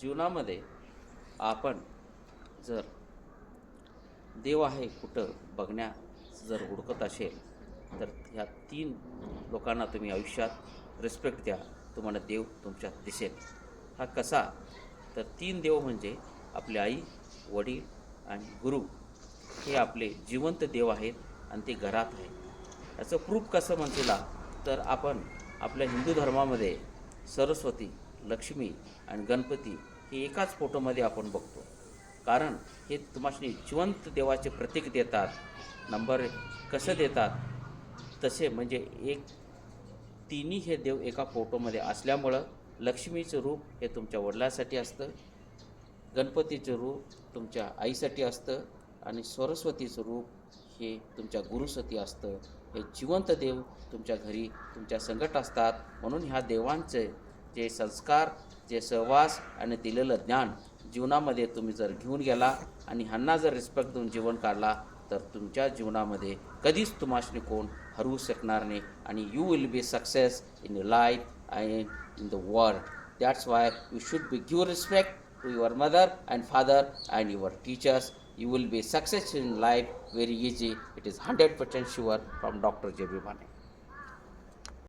जीवनामध्ये आपण जर देव आहे कुठं बघण्यास जर हुडकत असेल तर ह्या तीन लोकांना तुम्ही आयुष्यात रिस्पेक्ट द्या, तुम्हाला देव तुमच्यात दिसेल. हा कसा? तर तीन देव म्हणजे आपले आई, वडील आणि गुरु हे आपले जिवंत देव आहेत आणि ते घरात आहे. याचं प्रूफ कसं म्हणशीला तर आपण आपल्या हिंदू धर्मामध्ये सरस्वती, लक्ष्मी आणि गणपती हे एकाच फोटोमध्ये आपण बघतो. कारण हे तुम्हाला जिवंत देवाचे प्रतीक देतात. नंबर कसं देतात तसे म्हणजे एक तिन्ही हे देव एका फोटोमध्ये असल्यामुळं लक्ष्मीचं रूप हे तुमच्या वडिलांसाठी असतं, गणपतीचं रूप तुमच्या आईसाठी असतं आणि सरस्वतीचं रूप हे तुमच्या गुरुसाठी असतं. हे जिवंत देव तुमच्या घरी तुमच्या संगत असतात. म्हणून ह्या देवांचे जे संस्कार, जे सहवास आणि दिलेलं ज्ञान जीवनामध्ये तुम्ही जर घेऊन गेला आणि ह्यांना जर रिस्पेक्ट देऊन जीवन काढला तर तुमच्या जीवनामध्ये कधीच तुम्हाला कोण हरवू शकणार नाही आणि you will be success in your life and in the world. That's why you should be give respect to your mother and father and your teachers. You will be success in life very easy. It is 100% sure from Dr. J.B. Bhane.